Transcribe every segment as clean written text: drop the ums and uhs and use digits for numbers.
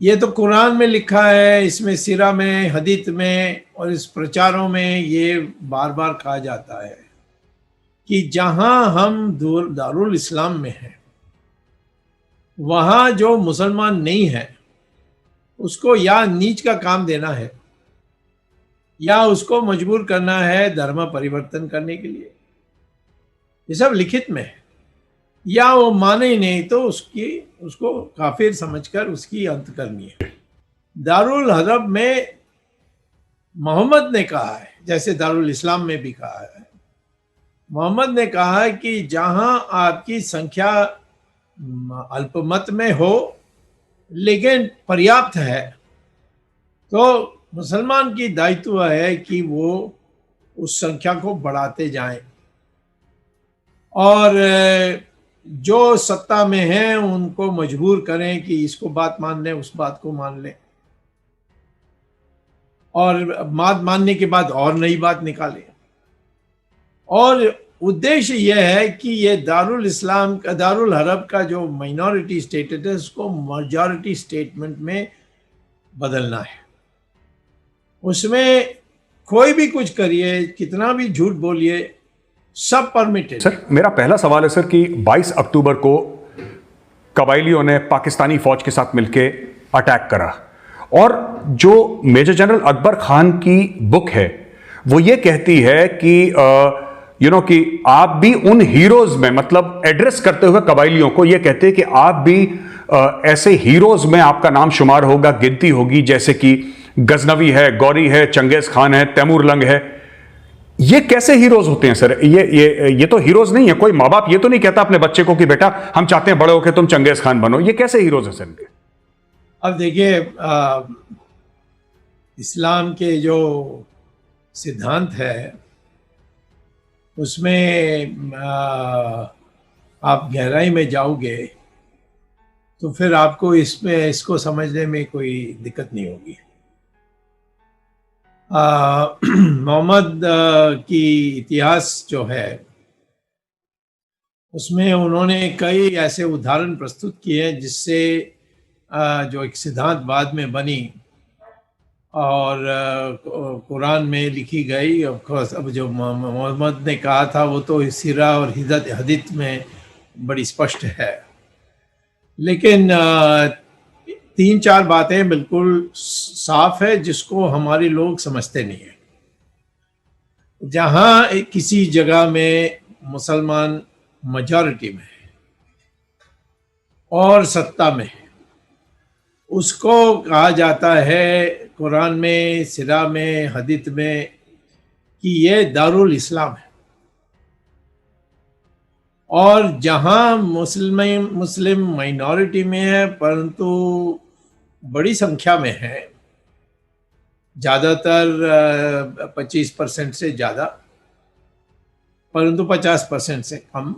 ये तो कुरान में लिखा है, इसमें सीरा में, हदीत में और इस प्रचारों में ये बार बार कहा जाता है कि जहां हम दारुल इस्लाम में हैं, वहां जो मुसलमान नहीं है उसको या नीच का काम देना है या उसको मजबूर करना है धर्म परिवर्तन करने के लिए। ये सब लिखित में है। या वो माने ही नहीं तो उसको काफिर समझकर उसकी अंत करनी है। दारुल हरब में मोहम्मद ने कहा है, जैसे दारुल इस्लाम में भी कहा है, मोहम्मद ने कहा है कि जहां आपकी संख्या अल्पमत में हो लेकिन पर्याप्त है, तो मुसलमान की दायित्व है कि वो उस संख्या को बढ़ाते जाएं और जो सत्ता में हैं उनको मजबूर करें कि इसको बात मान लें, उस बात को मान लें, और बात मानने के बाद और नई बात निकालें। और उद्देश्य यह है कि ये दारुल इस्लाम का, दारुल हरब का जो माइनॉरिटी स्टेटस है उसको मेजॉरिटी स्टेटमेंट में बदलना है। उसमें कोई भी कुछ करिए, कितना भी झूठ बोलिए, सब परमिटेड। सर, मेरा पहला सवाल है सर कि 22 अक्टूबर को कबायलियों ने पाकिस्तानी फौज के साथ मिलकर अटैक करा, और जो मेजर जनरल अकबर खान की बुक है वो ये कहती है कि कि आप भी उन हीरोज में, मतलब एड्रेस करते हुए कबायलियों को ये कहते हैं कि आप भी ऐसे हीरोज में आपका नाम शुमार होगा, गिनती होगी, जैसे कि गजनवी है, गौरी है, चंगेज खान है, तैमूर लंग है। ये कैसे हीरोज होते हैं सर? ये तो हीरोज नहीं है। कोई माँ बाप ये तो नहीं कहता अपने बच्चे को कि बेटा हम चाहते हैं बड़े होकर तुम चंगेज खान बनो। ये कैसे हीरोज है सर इनके? अब देखिए, इस्लाम के जो सिद्धांत है उसमें आप गहराई में जाओगे तो फिर आपको इसको समझने में कोई दिक्कत नहीं होगी। मोहम्मद की इतिहास जो है उसमें उन्होंने कई ऐसे उदाहरण प्रस्तुत किए हैं जिससे जो एक सिद्धांत बाद में बनी और कुरान में लिखी गई। ऑफ कोर्स अब जो मोहम्मद ने कहा था वो तो सीरा और हदीत में बड़ी स्पष्ट है, लेकिन तीन चार बातें बिल्कुल साफ है जिसको हमारे लोग समझते नहीं है। जहां किसी जगह में मुसलमान मेजॉरिटी में है और सत्ता में है, उसको कहा जाता है कुरान में, सिरा में, हदीत में कि ये दारुल इस्लाम है। और जहां मुस्लिम माइनॉरिटी में है परंतु बड़ी संख्या में है, ज़्यादातर 25% से ज़्यादा, परंतु 50% से कम,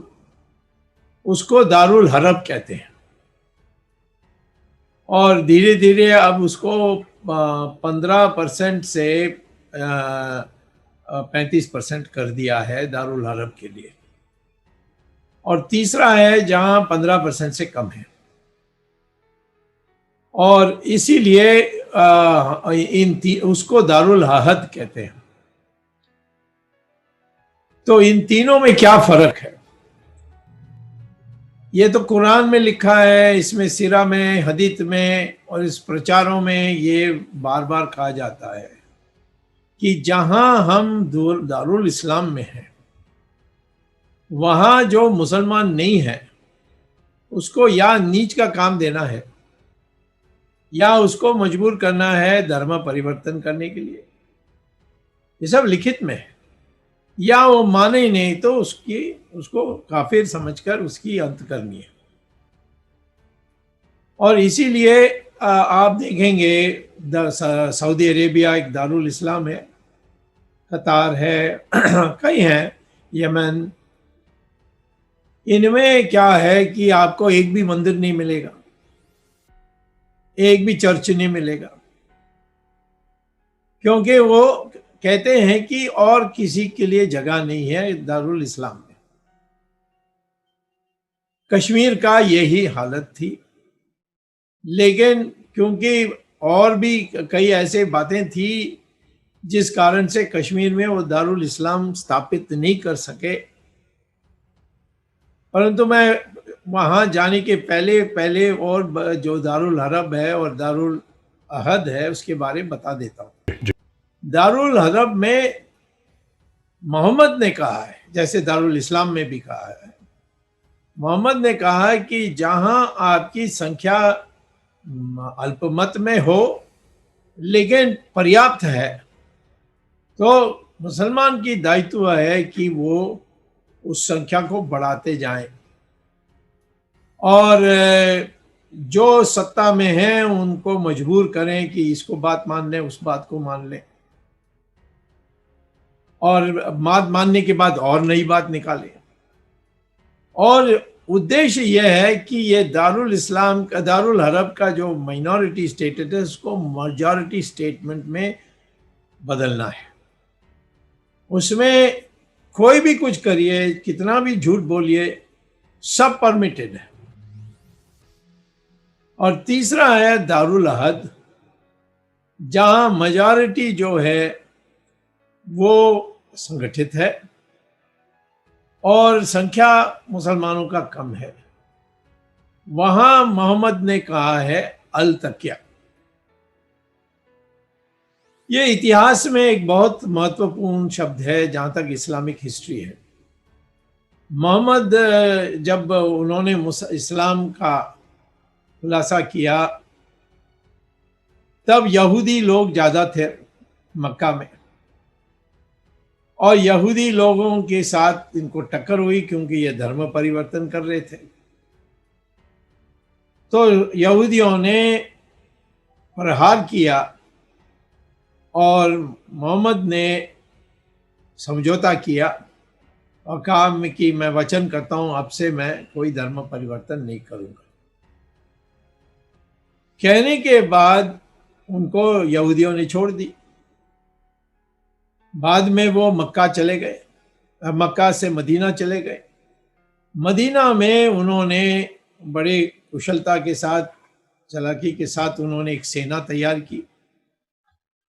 उसको दारुल हरब कहते हैं। और धीरे धीरे अब उसको 15% से 35% कर दिया है दारुल हरब के लिए। और तीसरा है जहां 15% से कम है, और इसीलिए उसको दारुल अहद कहते हैं। तो इन तीनों में क्या फर्क है? ये तो कुरान में लिखा है, इसमें सीरा में, हदीत में और इस प्रचारों में ये बार बार कहा जाता है कि जहां हम दारुल इस्लाम में हैं, वहां जो मुसलमान नहीं है उसको या नीच का काम देना है या उसको मजबूर करना है धर्म परिवर्तन करने के लिए। ये सब लिखित में है। या वो माने ही नहीं तो उसको काफिर समझकर उसकी अंत करनी है। और इसीलिए आप देखेंगे सऊदी अरेबिया एक दारुल इस्लाम है, कतार है, कई हैं, यमन। इनमें क्या है कि आपको एक भी मंदिर नहीं मिलेगा, एक भी चर्च नहीं मिलेगा, क्योंकि वो कहते हैं कि और किसी के लिए जगह नहीं है दारुल इस्लाम में। कश्मीर का यही हालत थी, लेकिन क्योंकि और भी कई ऐसे बातें थी जिस कारण से कश्मीर में वो दारुल इस्लाम स्थापित नहीं कर सके। परंतु मैं वहां जाने के पहले पहले और जो दारुल हरब है और दारुल अहद है उसके बारे में बता देता हूँ। दारुल हरब में मोहम्मद ने कहा है, जैसे दारुल इस्लाम में भी कहा है, मोहम्मद ने कहा है कि जहां आपकी संख्या अल्पमत में हो लेकिन पर्याप्त है, तो मुसलमान की दायित्व है कि वो उस संख्या को बढ़ाते जाएं और जो सत्ता में हैं उनको मजबूर करें कि इसको बात मान लें, उस बात को मान लें, और बात मानने के बाद और नई बात निकालें। और उद्देश्य यह है कि ये दारुल इस्लाम का, दारुल हरब का जो माइनॉरिटी स्टेटस है उसको मेजॉरिटी स्टेटमेंट में बदलना है। उसमें कोई भी कुछ करिए, कितना भी झूठ बोलिए, सब परमिटेड है। और तीसरा है दारुल अहद, जहां मेजॉरिटी जो है वो संगठित है और संख्या मुसलमानों का कम है। वहां मोहम्मद ने कहा है अल तकिया। ये इतिहास में एक बहुत महत्वपूर्ण शब्द है जहां तक इस्लामिक हिस्ट्री है। मोहम्मद जब उन्होंने इस्लाम का खुलासा किया तब यहूदी लोग ज्यादा थे मक्का में, और यहूदी लोगों के साथ इनको टक्कर हुई क्योंकि ये धर्म परिवर्तन कर रहे थे। तो यहूदियों ने प्रहार किया और मोहम्मद ने समझौता किया और कहा कि मैं वचन करता हूं अब से मैं कोई धर्म परिवर्तन नहीं करूंगा। कहने के बाद उनको यहूदियों ने छोड़ दी। बाद में वो मक्का चले गए, मक्का से मदीना चले गए। मदीना में उन्होंने बड़े कुशलता के साथ, चालाकी के साथ उन्होंने एक सेना तैयार की,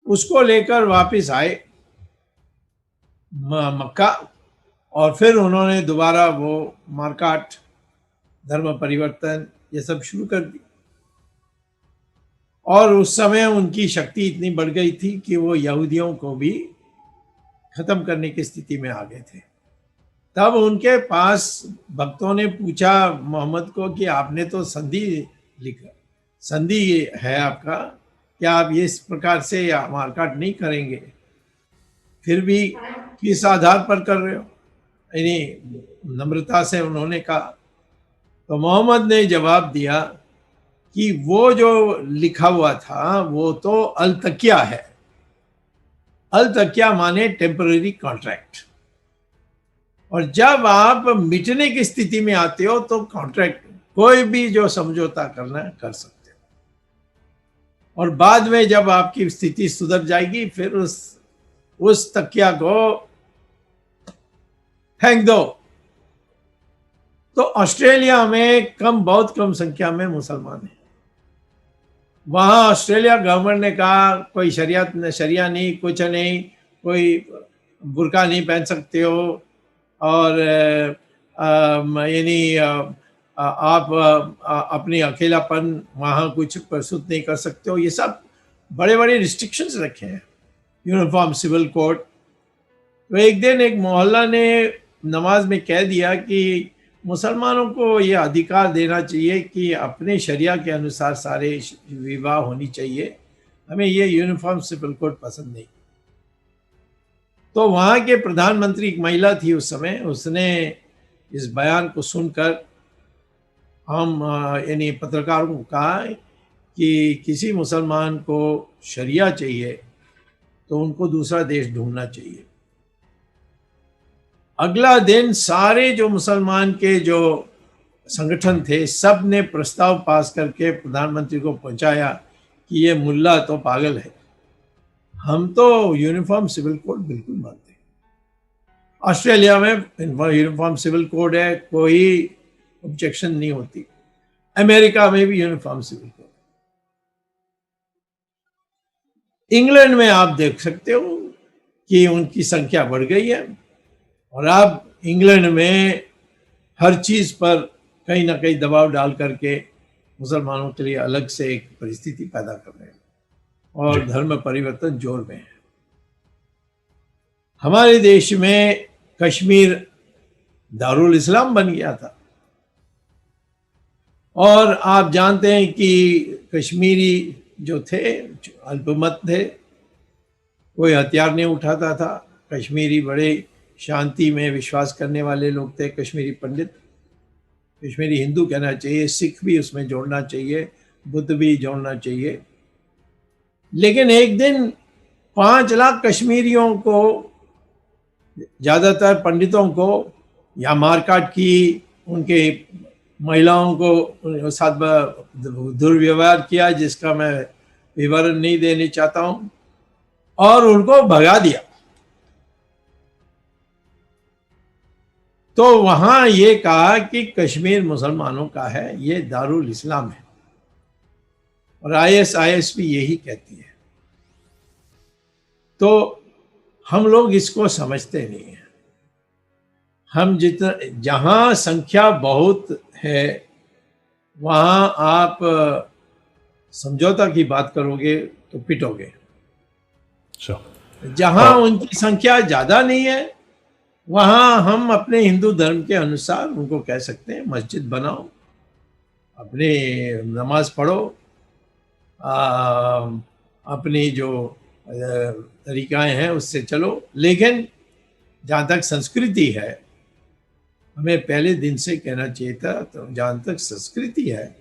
उसको लेकर वापस आए मक्का, और फिर उन्होंने दोबारा वो मारकाट, धर्म परिवर्तन, ये सब शुरू कर दी। और उस समय उनकी शक्ति इतनी बढ़ गई थी कि वो यहूदियों को भी खत्म करने की स्थिति में आ गए थे। तब उनके पास भक्तों ने पूछा मोहम्मद को कि आपने तो संधि लिखा, संधि है आपका, क्या आप ये इस प्रकार से मारकाट नहीं करेंगे? फिर भी किस आधार पर कर रहे हो? यानी नम्रता से उन्होंने कहा। तो मोहम्मद ने जवाब दिया कि वो जो लिखा हुआ था वो तो अल तकिया है। अल तकिया माने टेम्पररी कॉन्ट्रैक्ट, और जब आप मिटने की स्थिति में आते हो तो कॉन्ट्रैक्ट, कोई भी जो समझौता करना है कर सकते हो, और बाद में जब आपकी स्थिति सुधर जाएगी फिर उस तकिया को फेंक दो। तो ऑस्ट्रेलिया में बहुत कम संख्या में मुसलमान हैं। वहां ऑस्ट्रेलिया गवर्नमेंट ने कहा कोई शरिया नहीं, कुछ नहीं, कोई बुर्का नहीं पहन सकते हो, और यानी आप अपनी अकेलापन वहां कुछ प्रस्तुत नहीं कर सकते हो। ये सब बड़े बड़े रिस्ट्रिक्शंस रखे हैं। Uniform civil code. तो एक दिन एक मोहल्ला ने नमाज में कह दिया कि मुसलमानों को ये अधिकार देना चाहिए कि अपने शरिया के अनुसार सारे विवाह होनी चाहिए, हमें ये यूनिफॉर्म सिविल कोड पसंद नहीं। तो वहाँ के प्रधानमंत्री, एक महिला थी उस समय, उसने इस बयान को सुनकर हम यानी पत्रकारों को कहा कि किसी मुसलमान को शरिया चाहिए तो उनको दूसरा देश ढूंढना चाहिए। अगला दिन सारे जो मुसलमान के जो संगठन थे सब ने प्रस्ताव पास करके प्रधानमंत्री को पहुंचाया कि ये मुल्ला तो पागल है, हम तो यूनिफॉर्म सिविल कोड बिल्कुल मानते हैं। ऑस्ट्रेलिया में यूनिफॉर्म सिविल कोड है, कोई ऑब्जेक्शन नहीं होती। अमेरिका में भी यूनिफॉर्म सिविल कोड। इंग्लैंड में आप देख सकते हो कि उनकी संख्या बढ़ गई है और अब इंग्लैंड में हर चीज पर कहीं ना कहीं दबाव डाल करके मुसलमानों के लिए अलग से एक परिस्थिति पैदा कर रहे हैं और धर्म परिवर्तन जोर में है। हमारे देश में कश्मीर दारुल इस्लाम बन गया था और आप जानते हैं कि कश्मीरी जो थे अल्पमत थे, कोई हथियार नहीं उठाता था। कश्मीरी बड़े शांति में विश्वास करने वाले लोग थे, कश्मीरी पंडित, कश्मीरी हिंदू कहना चाहिए, सिख भी उसमें जोड़ना चाहिए, बुद्ध भी जोड़ना चाहिए। लेकिन एक दिन 5 लाख कश्मीरियों को, ज्यादातर पंडितों को या मारकाट की, उनके महिलाओं को साथ दुर्व्यवहार किया जिसका मैं विवरण नहीं देने चाहता हूं, और उनको भगा दिया। तो वहां ये कहा कि कश्मीर मुसलमानों का है, ये दारुल इस्लाम है, और ISIS भी यही कहती है। तो हम लोग इसको समझते नहीं हैं। हम जितना, जहां संख्या बहुत है वहां आप समझौता की बात करोगे तो पिटोगे। जहां उनकी संख्या ज्यादा नहीं है वहां हम अपने हिंदू धर्म के अनुसार उनको कह सकते हैं मस्जिद बनाओ, अपने नमाज पढ़ो, अपनी जो तरीकाएं हैं उससे चलो। लेकिन जहाँ तक संस्कृति है, हमें पहले दिन से कहना चाहिए था, तो जहाँ तक संस्कृति है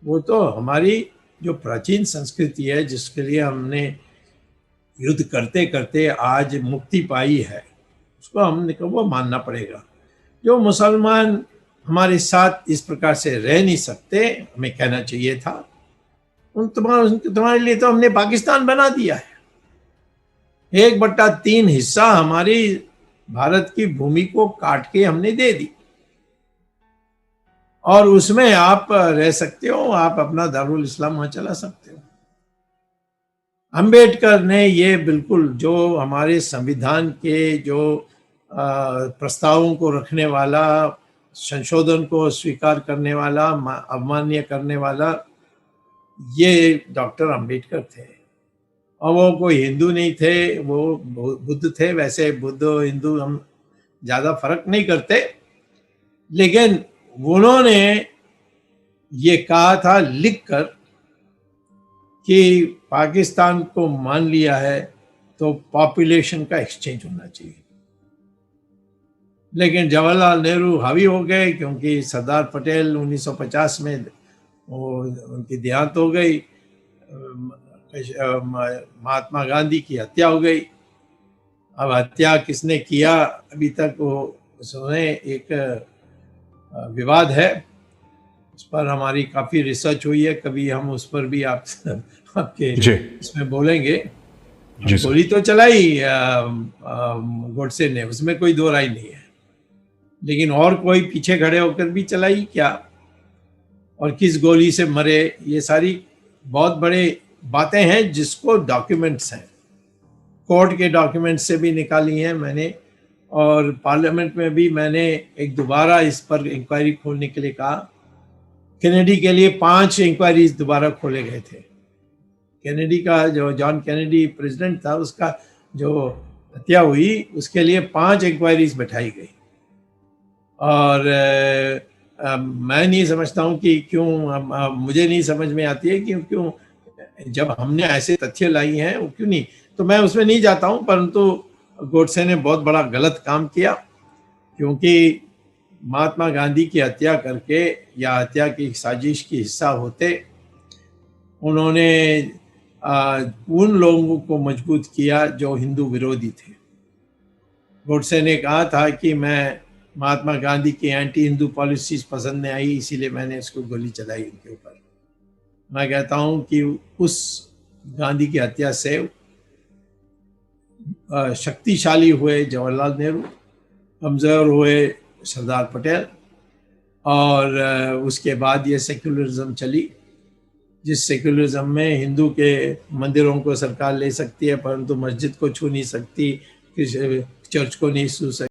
वो तो हमारी जो प्राचीन संस्कृति है, जिसके लिए हमने युद्ध करते करते आज मुक्ति पाई है, उसको हमने वो मानना पड़ेगा। जो मुसलमान हमारे साथ इस प्रकार से रह नहीं सकते, हमें कहना चाहिए था तुम्हारे लिए तो हमने पाकिस्तान बना दिया है। 1/3 हिस्सा हमारी भारत की भूमि को काट के हमने दे दी और उसमें आप रह सकते हो, आप अपना दारुल इस्लाम वहां चला सकते हो। अंबेडकर ने ये बिल्कुल जो हमारे संविधान के जो प्रस्तावों को रखने वाला, संशोधन को स्वीकार करने वाला, अवमान्य करने वाला, ये डॉक्टर अंबेडकर थे। और वो कोई हिंदू नहीं थे, वो बुद्ध थे। वैसे बुद्ध हिंदू हम ज़्यादा फर्क नहीं करते, लेकिन उन्होंने ये कहा था लिखकर कि पाकिस्तान को मान लिया है तो पॉपुलेशन का एक्सचेंज होना चाहिए। लेकिन जवाहरलाल नेहरू हावी हो गए, क्योंकि सरदार पटेल 1950 में उनकी देहांत हो गई, महात्मा गांधी की हत्या हो गई। अब हत्या किसने किया अभी तक वो उसमें एक विवाद है, उस पर हमारी काफ़ी रिसर्च हुई है, कभी हम उस पर भी आपके इसमें बोलेंगे। गोली तो चलाई गोडसे ने, उसमें कोई दो राय नहीं है, लेकिन और कोई पीछे खड़े होकर भी चलाई क्या, और किस गोली से मरे, ये सारी बहुत बड़े बातें हैं जिसको डॉक्यूमेंट्स हैं, कोर्ट के डॉक्यूमेंट्स से भी निकाली हैं मैंने, और पार्लियामेंट में भी मैंने एक दोबारा इस पर इंक्वायरी खोलने के लिए कहा। कैनेडी के लिए 5 इंक्वायरीज दोबारा खोले गए थे। कैनेडी का जो जॉन कैनेडी प्रेसिडेंट था, उसका जो हत्या हुई उसके लिए 5 इंक्वायरीज बैठाई गई। और मैं नहीं समझता हूँ कि क्यों, मुझे नहीं समझ में आती है कि क्यों जब हमने ऐसे तथ्य लाई हैं वो क्यों नहीं, तो मैं उसमें नहीं जाता हूँ। परंतु गोडसे ने बहुत बड़ा गलत काम किया, क्योंकि महात्मा गांधी की हत्या करके या हत्या की साजिश की हिस्सा होते उन्होंने उन लोगों को मजबूत किया जो हिंदू विरोधी थे। गोडसे ने कहा था कि मैं महात्मा गांधी की एंटी हिंदू पॉलिसीज पसंद नहीं आई, इसीलिए मैंने इसको गोली चलाई उनके ऊपर। मैं कहता हूं कि उस गांधी की हत्या से शक्तिशाली हुए जवाहरलाल नेहरू, कमजोर हुए सरदार पटेल, और उसके बाद ये सेक्युलरिज्म चली। जिस सेक्युलरिज्म में हिंदू के मंदिरों को सरकार ले सकती है परंतु मस्जिद को छू नहीं सकती, चर्च को नहीं छू सकती।